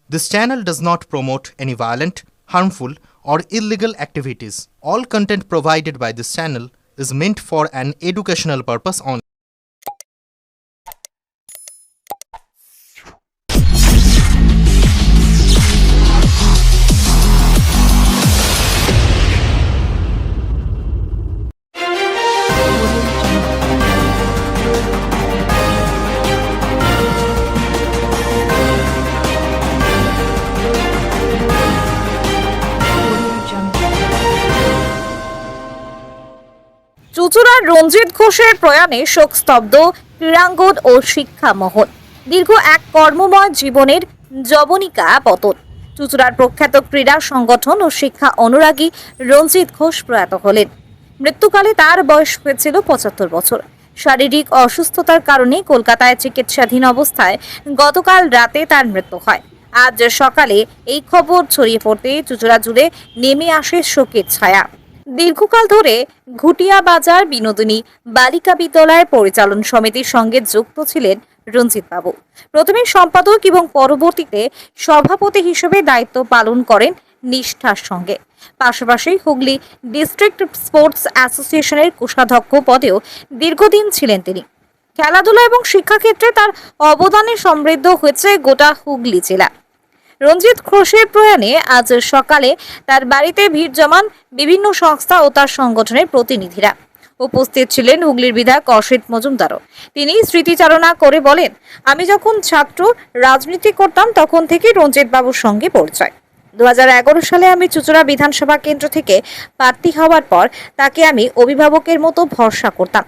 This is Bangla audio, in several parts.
This channel does not promote any violent, harmful, or illegal activities. All content provided by this channel is meant for an educational purpose only. চুঁচুড়ার রঞ্জিত ঘোষের প্রয়াণে শোকস্তব্ধ ক্রীড়াঙ্গন ও শিক্ষা মহল। দীর্ঘ এক কর্মময় জীবনের যবনিকা পতন। চুঁচুড়ার প্রখ্যাত ক্রীড়া সংগঠন ও শিক্ষা অনুরাগী রঞ্জিত ঘোষ প্রয়াত হলেন। মৃত্যুকালে তার বয়স হয়েছিল ৭৫ বছর। শারীরিক অসুস্থতার কারণে কলকাতায় চিকিৎসাধীন অবস্থায় গতকাল রাতে তার মৃত্যু হয়। আজ সকালে এই খবর ছড়িয়ে পড়তে চুঁচুড়া জুড়ে নেমে আসে শোকের ছায়া। দীর্ঘকাল ধরে ঘুটিয়া বাজার বিনোদিনী বালিকা বিদ্যালয়ের পরিচালন সমিতির সঙ্গে যুক্ত ছিলেন রঞ্জিত বাবু। প্রথমে সম্পাদক এবং পরবর্তীতে সভাপতি হিসেবে দায়িত্ব পালন করেন নিষ্ঠার সঙ্গে। পাশাপাশি হুগলি ডিস্ট্রিক্ট স্পোর্টস অ্যাসোসিয়েশনের কোষাধ্যক্ষ পদেও দীর্ঘদিন ছিলেন তিনি। খেলাধুলা এবং শিক্ষাক্ষেত্রে তার অবদানে সমৃদ্ধ হয়েছে গোটা হুগলি জেলা। রঞ্জিত ঘোষের প্রয়াণে আজ সকালে তার বাড়িতে ভিড় জমান বিভিন্ন সংস্থা ও তার সংগঠনের প্রতিনিধিরা। উপস্থিত ছিলেন হুগলির বিধায়ক অসিত মজুমদারও। তিনি স্মৃতিচারণা করে বলেন, আমি যখন ছাত্র রাজনীতি করতাম তখন থেকেই রঞ্জিত বাবুর সঙ্গে পরিচয়। 2011 সালে আমি চুঁচুড়া বিধানসভা কেন্দ্র থেকে প্রার্থী হওয়ার পর তাকে আমি অভিভাবকের মতো ভরসা করতাম।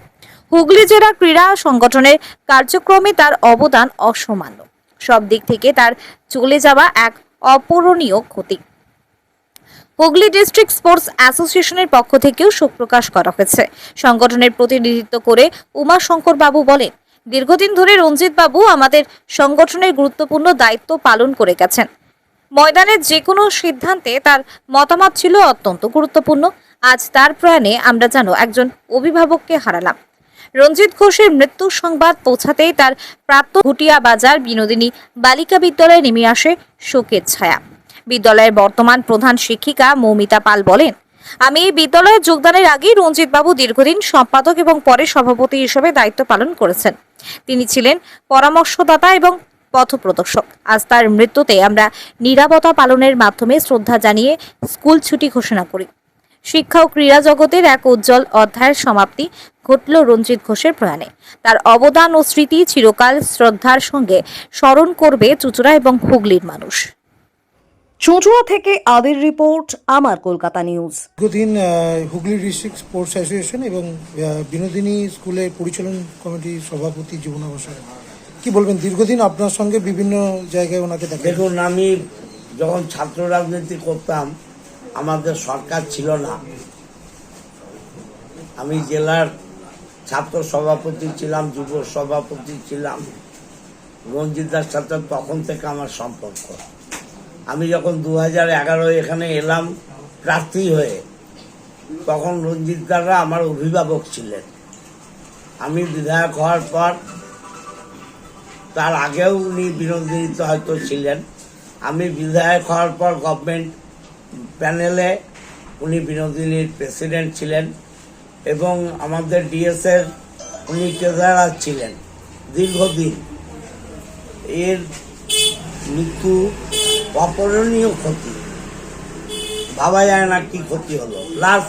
হুগলি জেলা ক্রীড়া সংগঠনের কার্যক্রমে তার অবদান অসামান্য। সব দিক থেকে তার চলে যাওয়া এক অপূরণীয় ক্ষতি। হুগলি ডিস্ট্রিক্ট স্পোর্টস অ্যাসোসিয়েশনের পক্ষ থেকেও শোক প্রকাশ করা হয়েছে। সংগঠনের প্রতিনিধিত্ব করে উমাশঙ্কর বাবু বলেন, দীর্ঘদিন ধরে রঞ্জিত বাবু আমাদের সংগঠনের গুরুত্বপূর্ণ দায়িত্ব পালন করে গেছেন। ময়দানের যে কোনো সিদ্ধান্তে তার মতামত ছিল অত্যন্ত গুরুত্বপূর্ণ। আজ তার প্রয়াণে আমরা যেন একজন অভিভাবককে হারালাম। রঞ্জিত ঘোষের মৃত্যুর সংবাদ পৌঁছাতেই তার প্রাক্তন ঘুটিয়া বাজার বিনোদিনী বালিকা বিদ্যালয়ে নেমে আসে শোকের ছায়া। বিদ্যালয়ের বর্তমান প্রধান শিক্ষিকা মৌমিতা পাল বলেন, আমি এই বিদ্যালয়ে যোগদানের আগেই রঞ্জিত বাবু দীর্ঘদিন সম্পাদক এবং পরে সভাপতি হিসেবে দায়িত্ব পালন করেছেন। তিনি ছিলেন পরামর্শদাতা এবং পথপ্রদর্শক। আজ তার মৃত্যুতে আমরা নীরবতা পালনের মাধ্যমে শ্রদ্ধা জানিয়ে স্কুল ছুটি ঘোষণা করি। শিক্ষা ও ক্রীড়া জগতের এক উজ্জ্বল অধ্যায়ের সমাপ্তি ঘটল রঞ্জিত ঘোষের প্রয়াণে। তার অবদান ও স্মৃতি চিরকাল শ্রদ্ধার সঙ্গে স্মরণ করবে চুঁচুড়া এবং হুগলির মানুষ। চুঁচুড়া থেকে আদির রিপোর্ট, আমার কলকাতা নিউজ। দীর্ঘদিন হুগলি ডিস্ট্রিক্ট স্পোর্টস অ্যাসোসিয়েশন এবং বিনোদিনী স্কুলের পরিচালন কমিটির সভাপতি জীবনাবসায় কি বলবেন? দীর্ঘদিন আপনার সঙ্গে বিভিন্ন জায়গায় ওনাকে দেখা। দেখুন, আমি যখন ছাত্র রাজনীতি করতাম আমাদের সরকার ছিল না, আমি জেলার ছাত্র সভাপতি ছিলাম, যুব সভাপতি ছিলাম। রঞ্জিতদার সাথে তখন থেকে আমার সম্পর্ক। আমি যখন 2011 এখানে এলাম প্রার্থী হয়ে, তখন রঞ্জিতদাররা আমার অভিভাবক ছিলেন। আমি বিধায়ক হওয়ার পর, তার আগেও উনি বিনোদিনীতে হয়তো ছিলেন। আমি বিধায়ক হওয়ার পর গভর্নমেন্ট প্যানেলে উনি বিনোদিনীর প্রেসিডেন্ট ছিলেন এবং আমাদের ডিএসের উনি ট্রেজারার ছিলেন দীর্ঘদিন। এর মৃত্যু অপূরণীয় ক্ষতি, ভাবা যায় না কি ক্ষতি হলো। প্লাস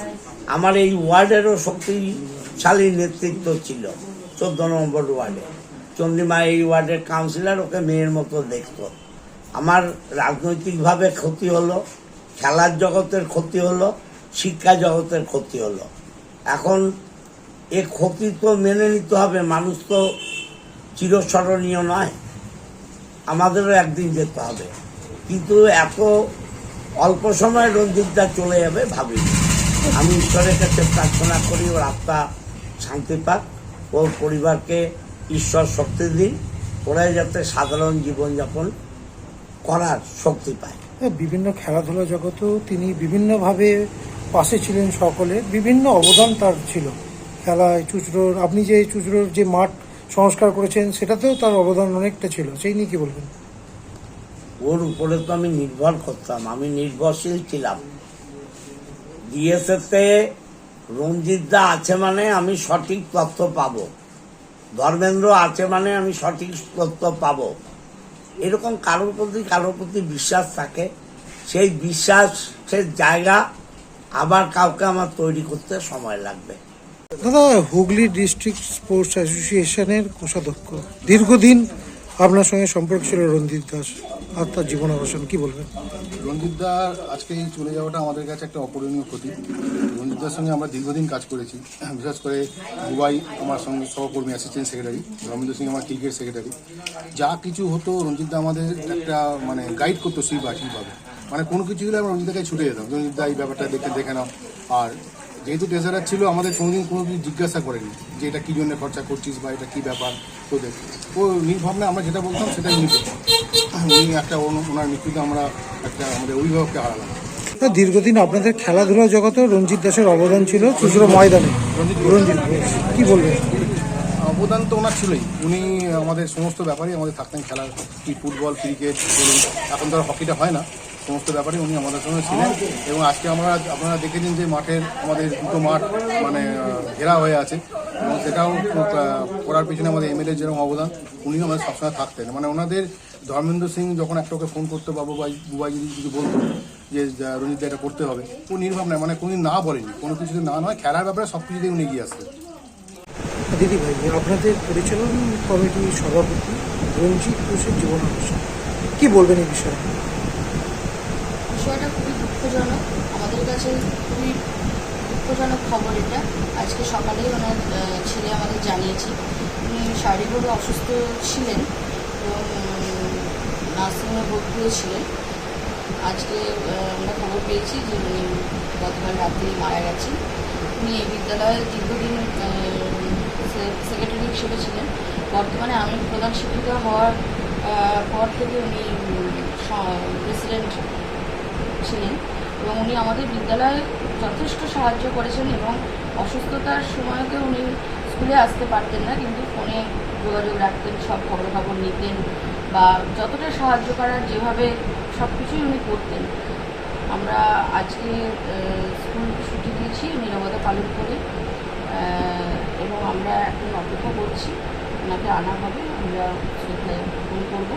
আমার এই ওয়ার্ডেরও শক্তিশালী নেতৃত্ব ছিল 14 নম্বর ওয়ার্ডে। চন্দ্রিমা এই ওয়ার্ডের কাউন্সিলর, ওকে মেয়ের মতো দেখত। আমার রাজনৈতিকভাবে ক্ষতি হলো, খেলার জগতের ক্ষতি হলো, শিক্ষা জগতের ক্ষতি হলো। এখন এ ক্ষতি তো মেনে নিতে হবে, মানুষ তো চিরস্মরণীয় নয়, আমাদেরও একদিন যেতে হবে। কিন্তু এত অল্প সময় রঞ্জিতদা চলে যাবে ভাবিনি। আমি ঈশ্বরের কাছে প্রার্থনা করি ওর আত্মা শান্তি পাক, ওর পরিবারকে ঈশ্বর শক্তি দিন, ওরা যাতে সাধারণ জীবনযাপন করার শক্তি পায়। বিভিন্ন খেলাধুলা জগতেও তিনি বিভিন্নভাবে পাশে ছিলেন, সকলের বিভিন্ন অবদান তার ছিল। খেলায় চুঁচুড়োর, আপনি যে চুঁচুড়োর যে মাঠ সংস্কার করেছেন সেটাতেও তার অবদান অনেকটা ছিল, সেই নিয়ে কি বলবেন? ওর উপরে তো আমি নির্ভর করতাম, আমি নির্ভরশীল ছিলাম। ডিএসএতে রঞ্জিত দা আছে মানে আমি সঠিক তথ্য পাবো, ধর্মেন্দ্র আছে মানে আমি সঠিক তথ্য পাবো, এরকম কারোর প্রতি বিশ্বাস থাকে। সেই বিশ্বাসের জায়গা আবার কাউকে আমার তৈরি করতে সময় লাগবে। দাদা, হুগলি ডিস্ট্রিক্ট স্পোর্টস অ্যাসোসিয়েশনের কোষাধ্যক্ষ, দীর্ঘদিন আপনার সঙ্গে সম্পর্ক ছিল রঞ্জিত দাস আর তার জীবনাবসান, কি বলবেন? রঞ্জিত দার আজকে এই চলে যাওয়াটা আমাদের কাছে একটা অপূরণীয় ক্ষতি। রঞ্জিত দার সঙ্গে আমরা দীর্ঘদিন কাজ করেছি, বিশেষ করে দুবাই আমার সঙ্গে সহকর্মী অ্যাসিস্ট্যান্ট সেক্রেটারি, রবীন্দ্র সিং আমার ক্রিকেট সেক্রেটারি। যা কিছু হতো রঞ্জিত দা আমাদের একটা গাইড করতো সেইভাবে, কোনো কিছু হলে আমরা রঞ্জিত দাকে ছুটে যেতাম, রঞ্জিত দা এই ব্যাপারটা দেখে নাও। আর যেহেতু ট্রেজারার ছিল, আমাদের কোনোদিন কোনো কিছু জিজ্ঞাসা করেনি যে এটা কী জন্য খরচা করছিস বা এটা কী ব্যাপার তোদের। ও নির্ভাবনা আমরা যেটা বলতাম সেটাই নিত। উনি ওনার মৃত্যুতে আমরা আমাদের অভিভাবককে হারালাম। দীর্ঘদিন আপনাদের খেলাধুলা জগতেও রঞ্জিত দাসের অবদান ছিল চুঁচুড়া ময়দানে। রঞ্জিত ঘোষ, কি বলবেন? অবদান তো ওনার ছিলই, উনি আমাদের সমস্ত ব্যাপারেই আমাদের থাকতেন। খেলার ফুটবল, ক্রিকেট বলুন, এখন তো আর হকিটা হয় না, সমস্ত ব্যাপারে উনি আমাদের সঙ্গে ছিলেন। এবং আজকে আপনারা দেখেছেন যে আমাদের দুটো মাঠ ঘেরা হয়ে আছে, এবং সেটাও করার পিছনে আমাদের এমএলএর যেরকম অবদান, উনিও আমাদের সবসময় থাকতেন। ওনাদের ধর্মেন্দ্র সিং যখন একটা ওকে ফোন করতো, বুবাই যদি কিছু বলতো যে রঞ্জিত এটা করতে হবে, ও নির্ভাব নয়, কোনোদিন না বলেনি, কোনো কিছুতে না নয়, খেলার ব্যাপারে সব কিছুতেই উনি এগিয়ে আসতেন। দিদি ভাই, আপনাদের পরিচালন কমিটির সভাপতি রঞ্জিত ঘোষের জীবনাবসান, কি বলবেন এই বিষয়ে? বিষয়টা খুবই দুঃখজনক, আমাদের কাছে খুবই দুঃখজনক খবর এটা। আজকে সকালেই ওনার ছেলে আমাদের জানিয়েছে উনি শারীরিকভাবে অসুস্থ ছিলেন এবং নার্সিংহোমে ভর্তি হয়েছিলেন। আজকে আমরা খবর পেয়েছি যে উনি গতকাল রাত্রে মারা গেছেন। উনি এই বিদ্যালয়ের দীর্ঘদিন সেক্রেটারি হিসেবে ছিলেন। বর্তমানে আমি প্রধান শিক্ষিকা হওয়ার পর থেকে উনি প্রেসিডেন্ট ছিলেন এবং উনি আমাদের বিদ্যালয়ে যথেষ্ট সাহায্য করেছেন এবং অসুস্থতার সময়তে উনি স্কুলে আসতে পারতেন না, কিন্তু ফোনে যোগাযোগ রাখতেন, সব খবর নিতেন বা যতটা সাহায্য করার যেভাবে সব কিছুই উনি করতেন। আমরা আজকে স্কুল ছুটি দিয়েছি নীরবতা পালন করে, এবং আমরা এখন অপেক্ষা করছি ওনাকে আনা হবে, আমরা শ্রদ্ধা জ্ঞাপন করবো।